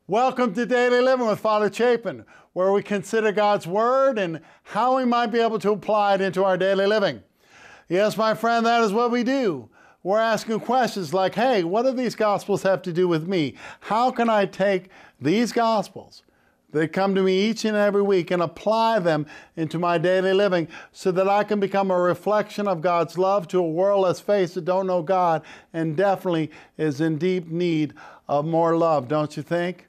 Welcome to Daily Living with Father Chapin, where we consider God's Word and how we might be able to apply it into our daily living. Yes, my friend, that is what we do. We're asking questions like, hey, what do these Gospels have to do with me? How can I take these Gospels that come to me each and every week and apply them into my daily living so that I can become a reflection of God's love to a world, let's face it, don't know God and definitely is in deep need of more love, don't you think?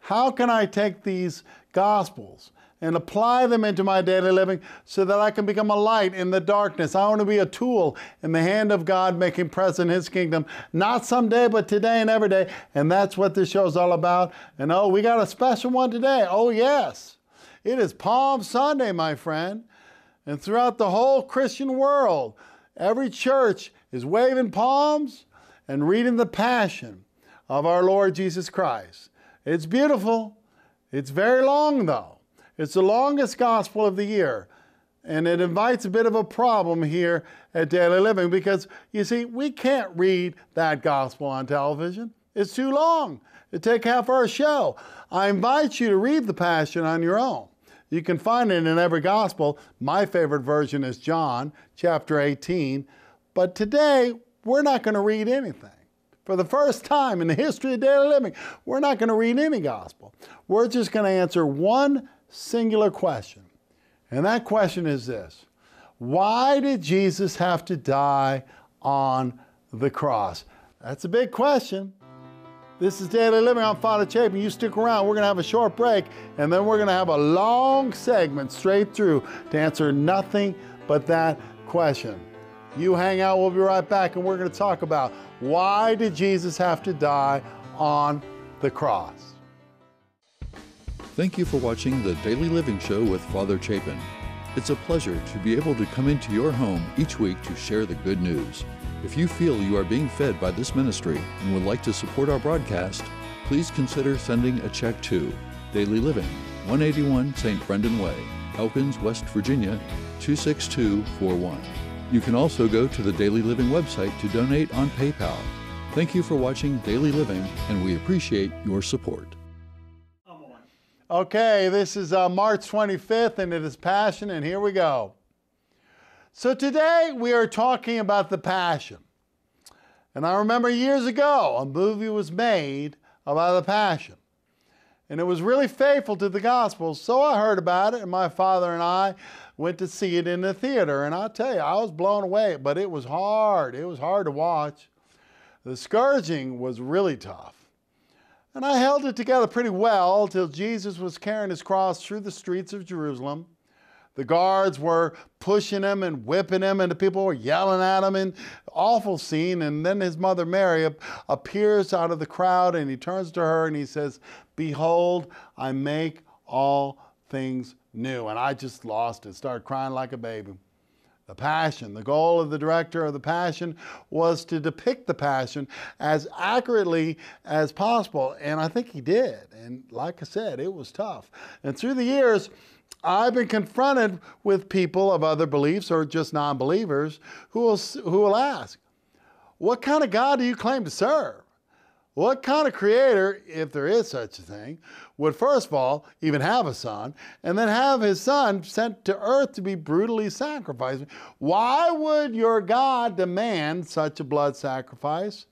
How can I take these Gospels and apply them into my daily living so that I can become a light in the darkness? I want to be a tool in the hand of God making present His kingdom, not someday, but today and every day. And that's what this show is all about. And oh, we got a special one today. Oh, yes. It is Palm Sunday, my friend. And throughout the whole Christian world, every church is waving palms and reading the Passion of our Lord Jesus Christ. It's beautiful. It's very long, though. It's the longest gospel of the year. And it invites a bit of a problem here at Daily Living because, you see, we can't read that gospel on television. It's too long. It'd take half our show. I invite you to read the Passion on your own. You can find it in every gospel. My favorite version is John, chapter 18. But today, we're not going to read anything. For the first time in the history of daily living, we're not going to read any gospel. We're just going to answer one singular question. And that question is this: why did Jesus have to die on the cross? That's a big question. This is Daily Living. I'm Father Chapin. You stick around. We're going to have a short break, and then we're going to have a long segment straight through to answer nothing but that question. You hang out, we'll be right back, and we're going to talk about why did Jesus have to die on the cross. Thank you for watching the Daily Living Show with Father Chapin. It's a pleasure to be able to come into your home each week to share the good news. If you feel you are being fed by this ministry and would like to support our broadcast, please consider sending a check to Daily Living, 181 St. Brendan Way, Elkins, West Virginia, 26241. You can also go to the Daily Living website to donate on PayPal. Thank you for watching Daily Living, and we appreciate your support. Okay, this is March 25th, and it is Passion, and here we go. So today we are talking about the Passion. And I remember years ago, a movie was made about the Passion. And it was really faithful to the Gospels, so I heard about it, and my father and I went to see it in the theater. And I'll tell you, I was blown away, but it was hard. It was hard to watch. The scourging was really tough. And I held it together pretty well till Jesus was carrying his cross through the streets of Jerusalem. The guards were pushing him and whipping him, and the people were yelling at him, and awful scene. And then his mother Mary appears out of the crowd, and he turns to her and he says, "Behold, I make all things new." And I just lost it, started crying like a baby. The Passion, the goal of the director of the Passion was to depict the Passion as accurately as possible. And I think he did. And like I said, it was tough. And through the years, I've been confronted with people of other beliefs or just non-believers who will ask, what kind of God do you claim to serve? What kind of creator, if there is such a thing, would first of all even have a son and then have his son sent to earth to be brutally sacrificed? Why would your God demand such a blood sacrifice?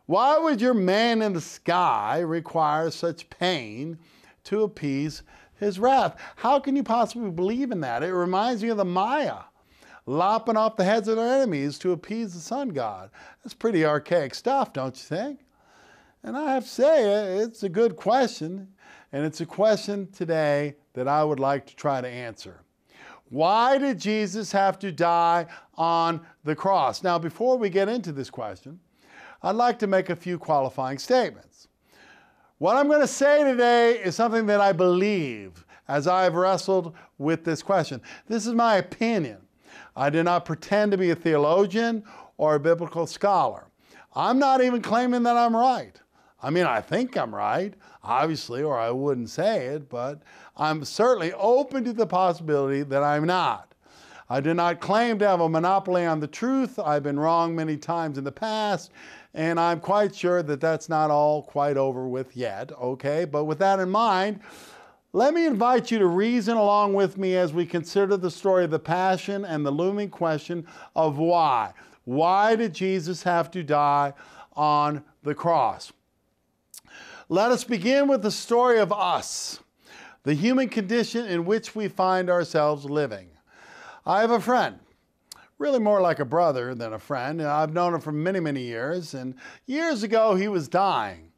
Why would your man in the sky require such pain to appease his wrath? How can you possibly believe in that? It reminds me of the Maya, lopping off the heads of their enemies to appease the sun god. That's pretty archaic stuff, don't you think? And I have to say, it's a good question, and it's a question today that I would like to try to answer. Why did Jesus have to die on the cross? Now, before we get into this question, I'd like to make a few qualifying statements. What I'm going to say today is something that I believe as I've wrestled with this question. This is my opinion. I do not pretend to be a theologian or a biblical scholar. I'm not even claiming that I'm right. I mean, I think I'm right, obviously, or I wouldn't say it, but I'm certainly open to the possibility that I'm not. I do not claim to have a monopoly on the truth. I've been wrong many times in the past, and I'm quite sure that that's not all quite over with yet, okay? But with that in mind, let me invite you to reason along with me as we consider the story of the Passion and the looming question of why. Why did Jesus have to die on the cross? Let us begin with the story of us, the human condition in which we find ourselves living. I have a friend, really more like a brother than a friend. I've known him for many, many years, and years ago he was dying.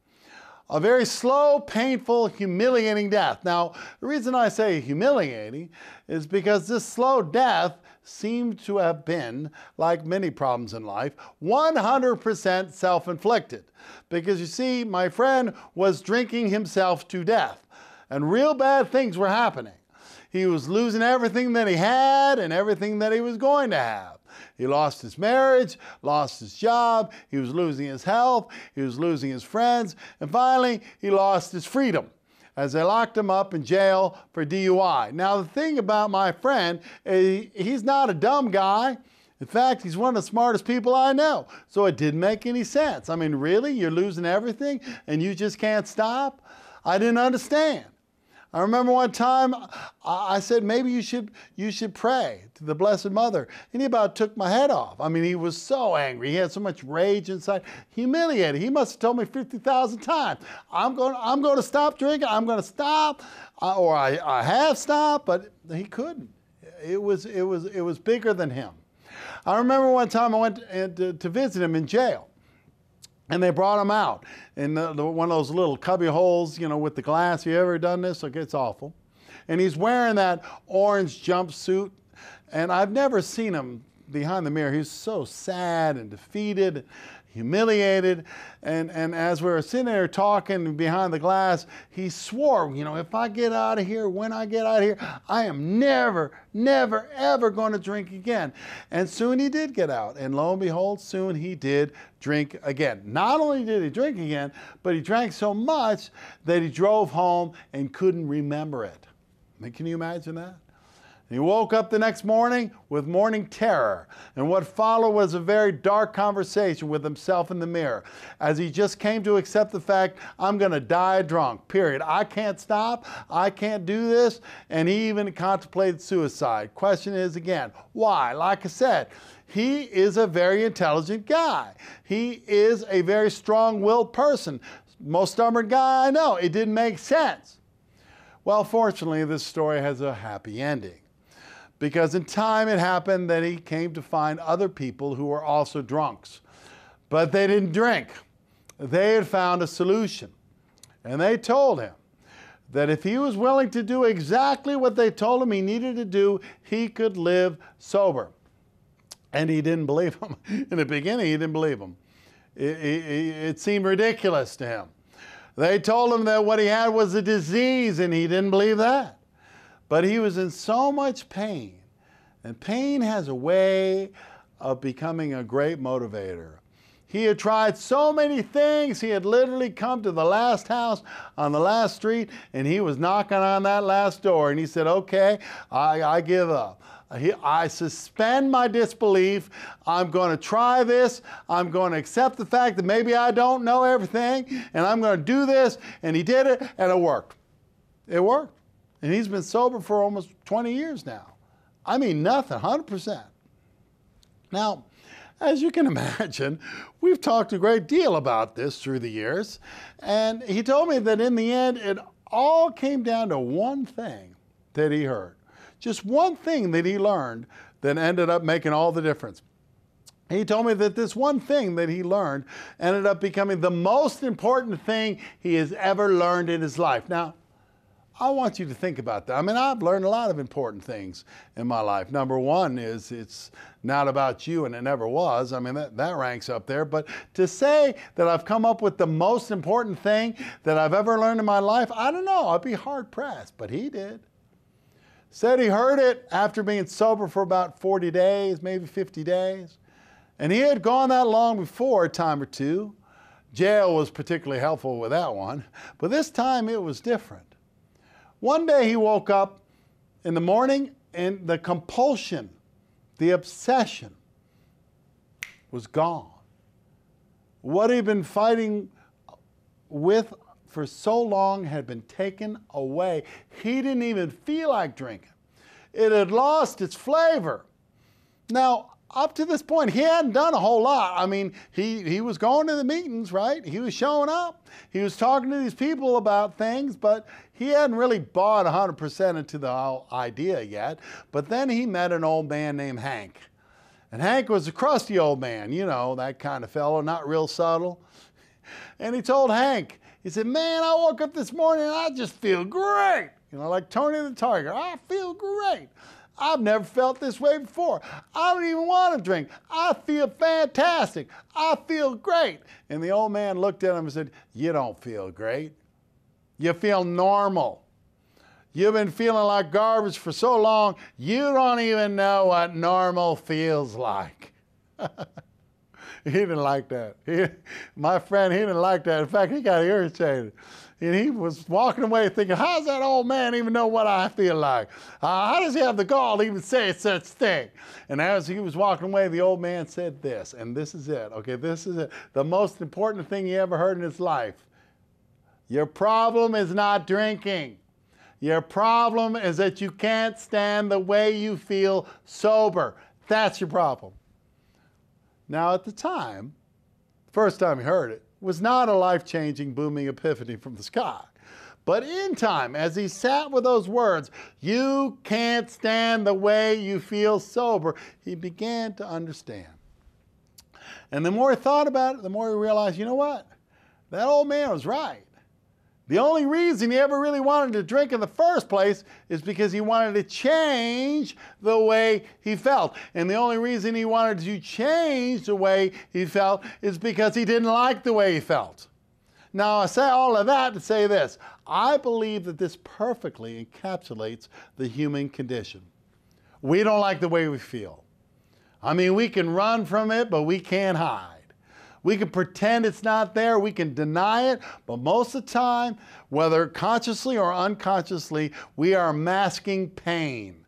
A very slow, painful, humiliating death. Now, the reason I say humiliating is because this slow death seemed to have been, like many problems in life, 100% self-inflicted. Because you see, my friend was drinking himself to death, and real bad things were happening. He was losing everything that he had and everything that he was going to have. He lost his marriage, lost his job, he was losing his health, he was losing his friends, and finally he lost his freedom as they locked him up in jail for DUI. Now the thing about my friend, he's not a dumb guy. In fact, he's one of the smartest people I know. So it didn't make any sense. I mean, really? You're losing everything and you just can't stop? I didn't understand. I remember one time I said, maybe you should pray to the Blessed Mother. And he about took my head off. I mean, he was so angry. He had so much rage inside. Humiliated. He must have told me 50,000 times, I'm going to stop drinking. I'm going to stop. Or I have stopped, but he couldn't. It was bigger than him. I remember one time I went to visit him in jail. And they brought him out in one of those little cubby holes, you know, with the glass. You ever done this? Okay, it's awful. And he's wearing that orange jumpsuit. And I've never seen him behind the mirror. He's so sad and defeated, humiliated. And as we were sitting there talking behind the glass, he swore, you know, if I get out of here, when I get out of here, I am never, never, ever going to drink again. And soon he did get out. And lo and behold, soon he did drink again. Not only did he drink again, but he drank so much that he drove home and couldn't remember it. I mean, can you imagine that? He woke up the next morning with morning terror, and what followed was a very dark conversation with himself in the mirror, as he just came to accept the fact, I'm going to die drunk, period. I can't stop, I can't do this, and he even contemplated suicide. Question is again, why? Like I said, he is a very intelligent guy. He is a very strong-willed person. Most stubborn guy I know. It didn't make sense. Well, fortunately, this story has a happy ending. Because in time it happened that he came to find other people who were also drunks. But they didn't drink. They had found a solution. And they told him that if he was willing to do exactly what they told him he needed to do, he could live sober. And he didn't believe them. In the beginning, he didn't believe them. It seemed ridiculous to him. They told him that what he had was a disease, and he didn't believe that. But he was in so much pain, and pain has a way of becoming a great motivator. He had tried so many things. He had literally come to the last house on the last street, and he was knocking on that last door, and he said, okay, I give up. I suspend my disbelief. I'm going to try this. I'm going to accept the fact that maybe I don't know everything, and I'm going to do this. And he did it, and it worked. It worked. And he's been sober for almost 20 years now. I mean, nothing, 100%. Now, as you can imagine, we've talked a great deal about this through the years. And he told me that in the end, it all came down to one thing that he heard. Just one thing that he learned that ended up making all the difference. He told me that this one thing that he learned ended up becoming the most important thing he has ever learned in his life. Now, I want you to think about that. I mean, I've learned a lot of important things in my life. Number one is it's not about you, and it never was. I mean, that ranks up there. But to say that I've come up with the most important thing that I've ever learned in my life, I don't know. I'd be hard-pressed, but he did. Said he heard it after being sober for about 40 days, maybe 50 days. And he had gone that long before, a time or two. Jail was particularly helpful with that one. But this time it was different. One day he woke up in the morning and the compulsion The obsession was gone. What he'd been fighting with for so long had been taken away. He didn't even feel like drinking. It had lost its flavor. Now, up to this point, he hadn't done a whole lot. I mean, he was going to the meetings, right? He was showing up. He was talking to these people about things, but he hadn't really bought 100% into the whole idea yet. But then he met an old man named Hank. And Hank was a crusty old man, you know, that kind of fellow, not real subtle. And he told Hank, he said, man, I woke up this morning and I just feel great. You know, like Tony the Tiger, I feel great. I've never felt this way before. I don't even want to drink. I feel fantastic. I feel great. And the old man looked at him and said, you don't feel great. You feel normal. You've been feeling like garbage for so long, you don't even know what normal feels like. He didn't like that. My friend, he didn't like that. In fact, he got irritated. And he was walking away thinking, how's that old man even know what I feel like? How does he have the gall to even say such thing? And as he was walking away, the old man said this, and this is it. Okay, this is it. The most important thing he ever heard in his life. Your problem is not drinking. Your problem is that you can't stand the way you feel sober. That's your problem. Now, at the time, the first time he heard it, was not a life-changing, booming epiphany from the sky. But in time, as he sat with those words, you can't stand the way you feel sober, he began to understand. And the more he thought about it, the more he realized, you know what? That old man was right. The only reason he ever really wanted to drink in the first place is because he wanted to change the way he felt. And the only reason he wanted to change the way he felt is because he didn't like the way he felt. Now, I say all of that to say this. I believe that this perfectly encapsulates the human condition. We don't like the way we feel. I mean, we can run from it, but we can't hide. We can pretend it's not there, we can deny it, but most of the time, whether consciously or unconsciously, we are masking pain.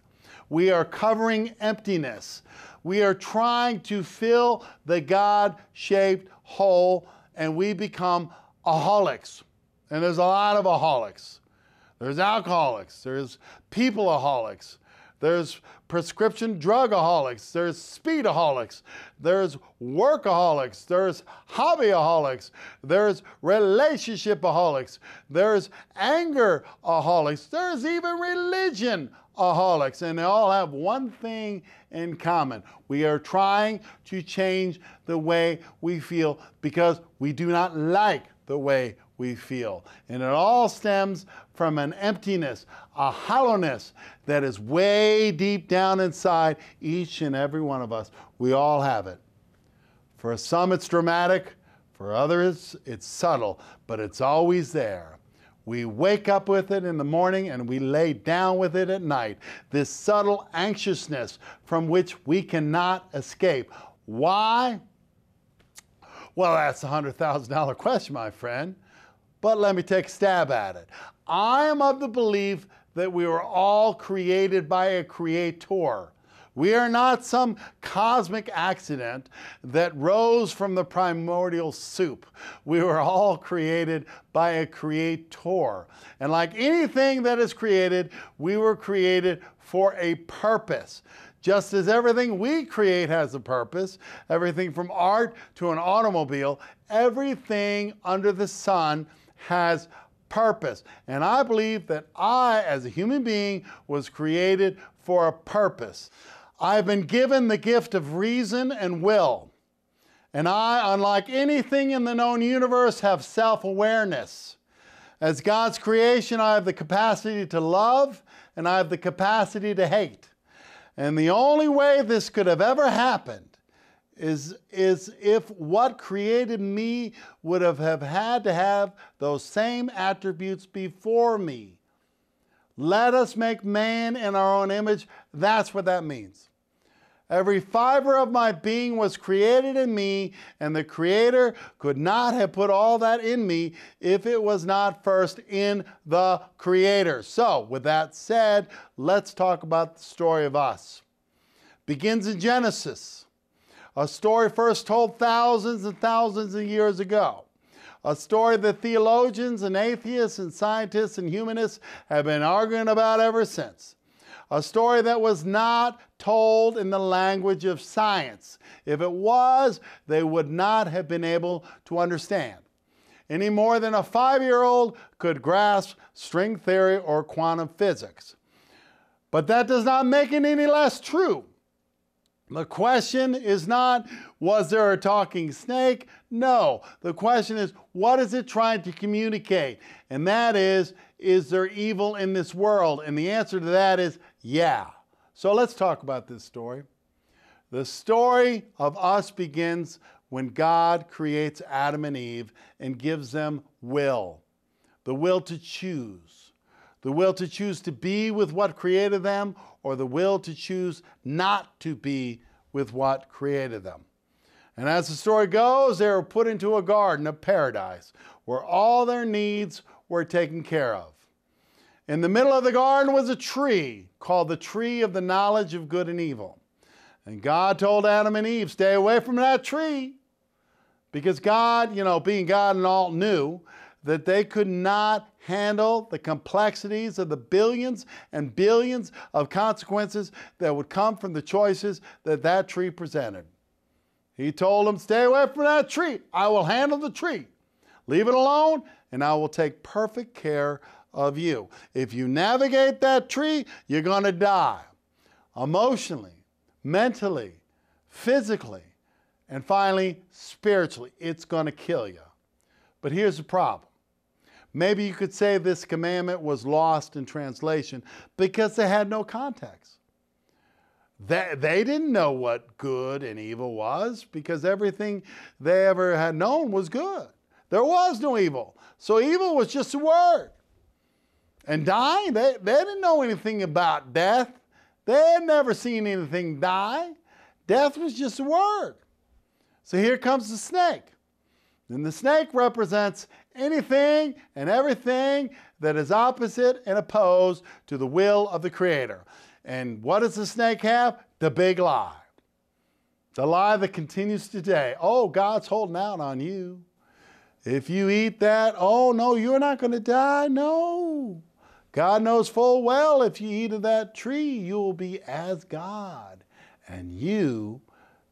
We are covering emptiness. We are trying to fill the God-shaped hole, and we become aholics. And there's a lot of aholics. There's alcoholics, there's people-aholics, there's prescription drugaholics, there's speedaholics, there's workaholics, there's hobbyaholics, there's relationshipaholics, there's angeraholics, there's even religionaholics, and they all have one thing in common. We are trying to change the way we feel because we do not like the way we feel. And it all stems from an emptiness, a hollowness that is way deep down inside each and every one of us. We all have it. For some it's dramatic, for others it's subtle, but it's always there. We wake up with it in the morning and we lay down with it at night. This subtle anxiousness from which we cannot escape. Why? Well, that's a $100,000 question, my friend. But let me take a stab at it. I am of the belief that we were all created by a creator. We are not some cosmic accident that rose from the primordial soup. We were all created by a creator. And like anything that is created, we were created for a purpose. Just as everything we create has a purpose, everything from art to an automobile, everything under the sun has purpose. And I believe that I, as a human being, was created for a purpose. I've been given the gift of reason and will. And I, unlike anything in the known universe, have self-awareness. As God's creation, I have the capacity to love and I have the capacity to hate. And the only way this could have ever happened is if what created me would have had to have those same attributes before me. Let us make man in our own image. That's what that means. Every fiber of my being was created in me, and the Creator could not have put all that in me if it was not first in the Creator. So, with that said, let's talk about the story of us. begins in Genesis, a story first told thousands and thousands of years ago. A story that theologians and atheists and scientists and humanists have been arguing about ever since. A story that was not told in the language of science. If it was, they would not have been able to understand, any more than a 5-year-old could grasp string theory or quantum physics. But that does not make it any less true. The question is not, was there a talking snake? No. The question is, what is it trying to communicate? And that is there evil in this world? And the answer to that is, yeah. So let's talk about this story. The story of us begins when God creates Adam and Eve and gives them will. The will to choose. The will to choose to be with what created them, or the will to choose not to be with what created them. And as the story goes, they were put into a garden of paradise where all their needs were taken care of. In the middle of the garden was a tree called the tree of the knowledge of good and evil. And God told Adam and Eve, stay away from that tree. Because God, being God and all, knew that they could not handle the complexities of the billions and billions of consequences that would come from the choices that tree presented. He told them, stay away from that tree. I will handle the tree. Leave it alone, and I will take perfect care of you. If you navigate that tree, you're going to die. Emotionally, mentally, physically, and finally, spiritually. It's going to kill you. But here's the problem. Maybe you could say this commandment was lost in translation because they had no context. They didn't know what good and evil was because everything they ever had known was good. There was no evil. So evil was just a word. And dying, they didn't know anything about death. They had never seen anything die. Death was just a word. So here comes the snake. And the snake represents anything and everything that is opposite and opposed to the will of the Creator. And what does the snake have? The big lie. The lie that continues today. Oh, God's holding out on you. If you eat that, oh no, you're not going to die. No. God knows full well if you eat of that tree, you will be as God. And you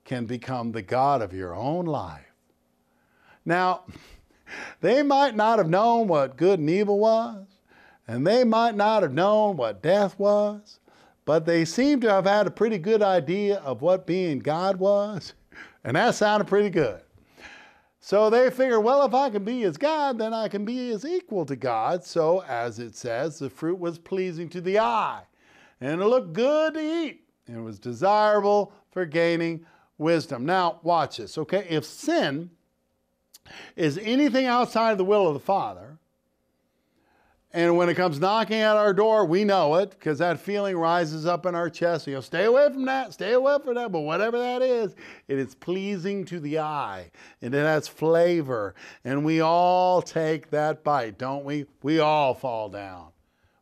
can become the God of your own life. Now, they might not have known what good and evil was, and they might not have known what death was, but they seem to have had a pretty good idea of what being God was, and that sounded pretty good. So they figured, well, if I can be as God, then I can be as equal to God. So, as it says, the fruit was pleasing to the eye, and it looked good to eat, and it was desirable for gaining wisdom. Now, watch this, okay? If sin is anything outside of the will of the Father, and when it comes knocking at our door, we know it because that feeling rises up in our chest. Stay away from that, stay away from that. But whatever that is, it is pleasing to the eye and it has flavor. And we all take that bite, don't we? We all fall down.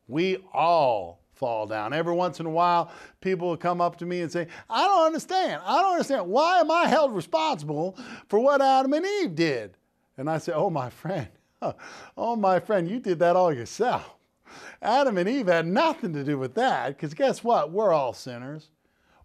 We all fall down. Every once in a while, people will come up to me and say, I don't understand. Why am I held responsible for what Adam and Eve did? And I say, oh, my friend, you did that all yourself. Adam and Eve had nothing to do with that because guess what? We're all sinners.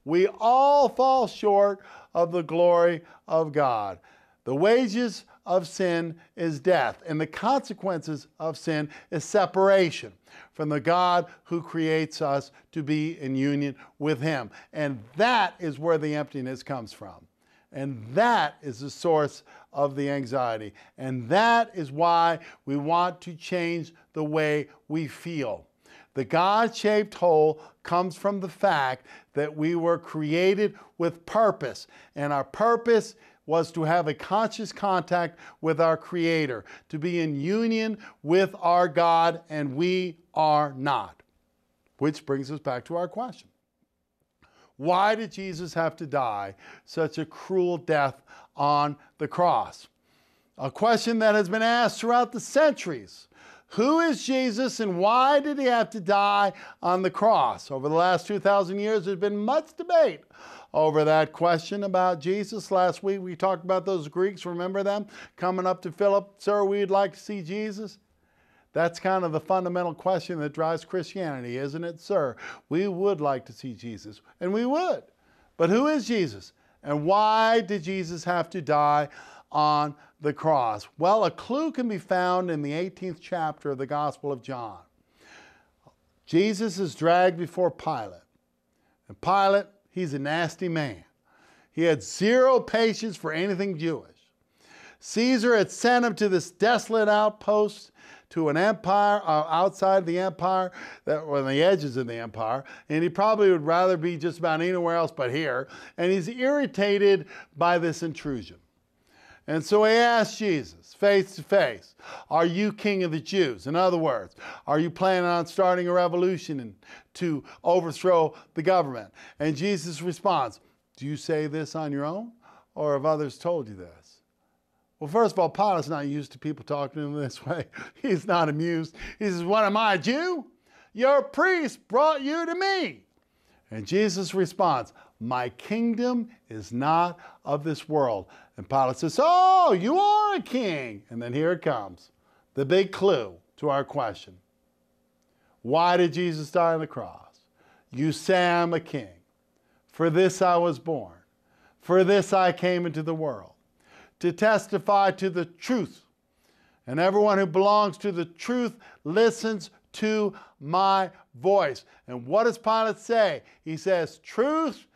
We all fall short of the glory of God. The wages of sin is death, and the consequences of sin is separation from the God who creates us to be in union with Him. And that is where the emptiness comes from. And that is the source of the anxiety. And that is why we want to change the way we feel. The God-shaped hole comes from the fact that we were created with purpose. And our purpose was to have a conscious contact with our Creator, to be in union with our God, and we are not. Which brings us back to our question. Why did Jesus have to die such a cruel death on the cross? A question that has been asked throughout the centuries. Who is Jesus and why did he have to die on the cross? Over the last 2,000 years, there's been much debate over that question about Jesus. Last week we talked about those Greeks, remember them? Coming up to Philip, sir, we'd like to see Jesus. That's kind of the fundamental question that drives Christianity, isn't it, sir? We would like to see Jesus, and we would. But who is Jesus? And why did Jesus have to die on the cross? Well, a clue can be found in the 18th chapter of the Gospel of John. Jesus is dragged before Pilate. And Pilate, he's a nasty man. He had zero patience for anything Jewish. Caesar had sent him to this desolate outpost, to an empire outside the empire, that were on the edges of the empire, and he probably would rather be just about anywhere else but here, and he's irritated by this intrusion. And so he asked Jesus, face to face, are you king of the Jews? In other words, are you planning on starting a revolution to overthrow the government? And Jesus responds, do you say this on your own, or have others told you this? Well, first of all, Pilate's not used to people talking to him this way. He's not amused. He says, what, am I a Jew? Your priest brought you to me. And Jesus responds, my kingdom is not of this world. And Pilate says, oh, you are a king. And then here it comes, the big clue to our question. Why did Jesus die on the cross? You say I'm a king. For this I was born. For this I came into the world, to testify to the truth. And everyone who belongs to the truth listens to my voice. And what does Pilate say? He says, truth?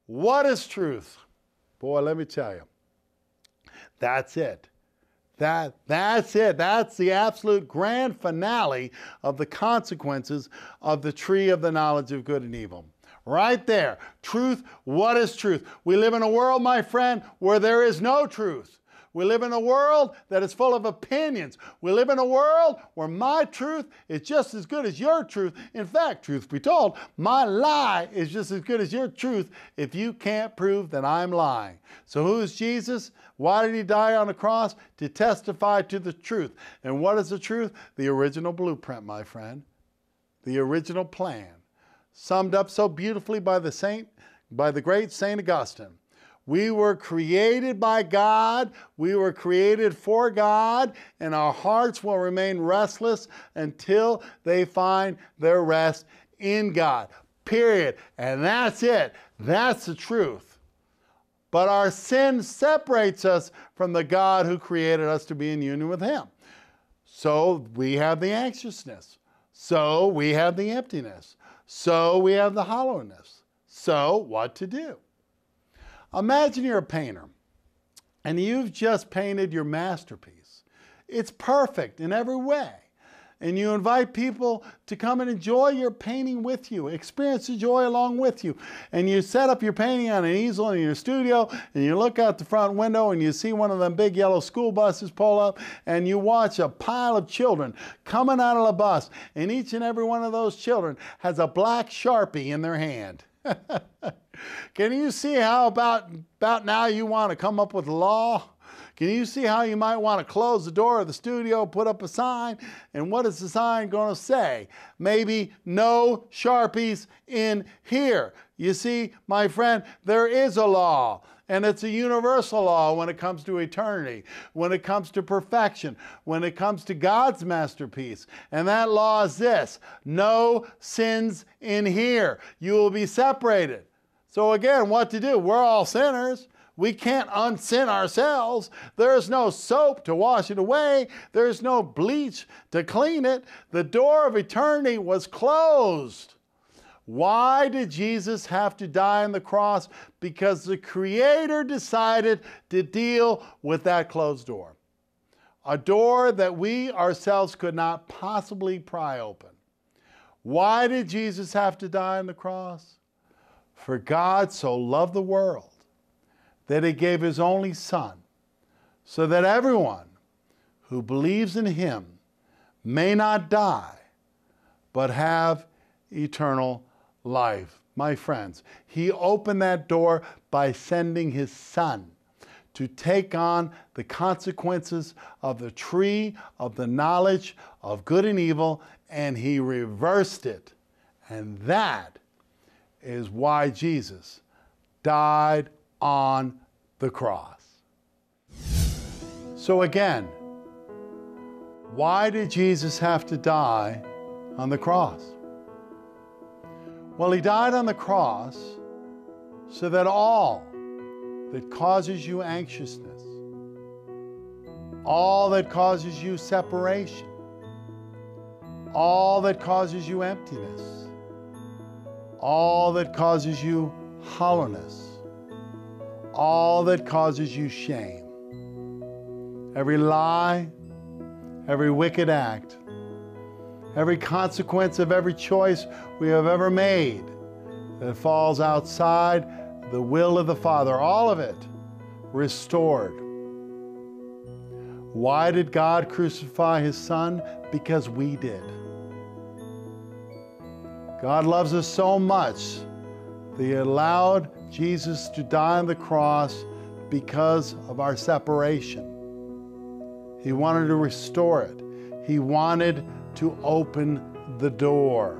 What is truth? Boy, let me tell you. That's it. That's it. That's the absolute grand finale of the consequences of the tree of the knowledge of good and evil. Right there. Truth. What is truth? We live in a world, my friend, where there is no truth. We live in a world that is full of opinions. We live in a world where my truth is just as good as your truth. In fact, truth be told, my lie is just as good as your truth if you can't prove that I'm lying. So who is Jesus? Why did he die on the cross? To testify to the truth. And what is the truth? The original blueprint, my friend. The original plan. Summed up so beautifully by the great St. Augustine. We were created by God, we were created for God, and our hearts will remain restless until they find their rest in God. Period. And that's it. That's the truth. But our sin separates us from the God who created us to be in union with Him. So we have the anxiousness. So we have the emptiness. So we have the hollowness. So what to do? Imagine you're a painter and you've just painted your masterpiece. It's perfect in every way. And you invite people to come and enjoy your painting with you, experience the joy along with you. And you set up your painting on an easel in your studio and you look out the front window and you see one of them big yellow school buses pull up and you watch a pile of children coming out of the bus. And each and every one of those children has a black Sharpie in their hand. Can you see how about now you want to come up with law? Can you see how you might want to close the door of the studio, put up a sign, and what is the sign going to say? Maybe no Sharpies in here. You see, my friend, there is a law. And it's a universal law when it comes to eternity, when it comes to perfection, when it comes to God's masterpiece. And that law is this: no sins in here. You will be separated. So again, what to do? We're all sinners. We can't unsin ourselves. There's no soap to wash it away. There's no bleach to clean it. The door of eternity was closed. Why did Jesus have to die on the cross? Because the Creator decided to deal with that closed door. A door that we ourselves could not possibly pry open. Why did Jesus have to die on the cross? For God so loved the world that He gave His only Son, so that everyone who believes in Him may not die, but have eternal life. My friends, He opened that door by sending His Son to take on the consequences of the tree of the knowledge of good and evil, and He reversed it. And that is why Jesus died on the cross. So again, why did Jesus have to die on the cross? Well, he died on the cross so that all that causes you anxiousness, all that causes you separation, all that causes you emptiness, all that causes you hollowness, all that causes you shame, every lie, every wicked act, every consequence of every choice we have ever made that falls outside the will of the Father, all of it restored. Why did God crucify his Son? Because we did. God loves us so much that he allowed Jesus to die on the cross because of our separation. He wanted to restore it. He wanted to open the door.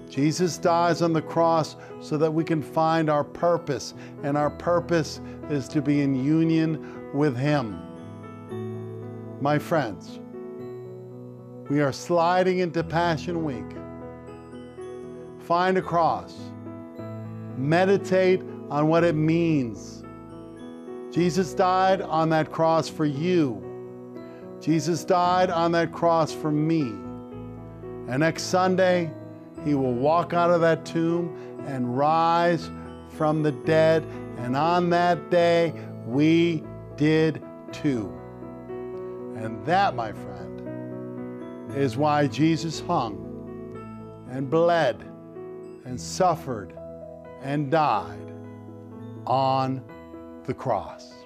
Jesus dies on the cross so that we can find our purpose, and our purpose is to be in union with him. My friends, we are sliding into Passion Week. Find a cross. Meditate on what it means. Jesus died on that cross for you. Jesus died on that cross for me. And next Sunday, he will walk out of that tomb and rise from the dead. And on that day, we did too. And that, my friend, is why Jesus hung and bled and suffered and died on the cross.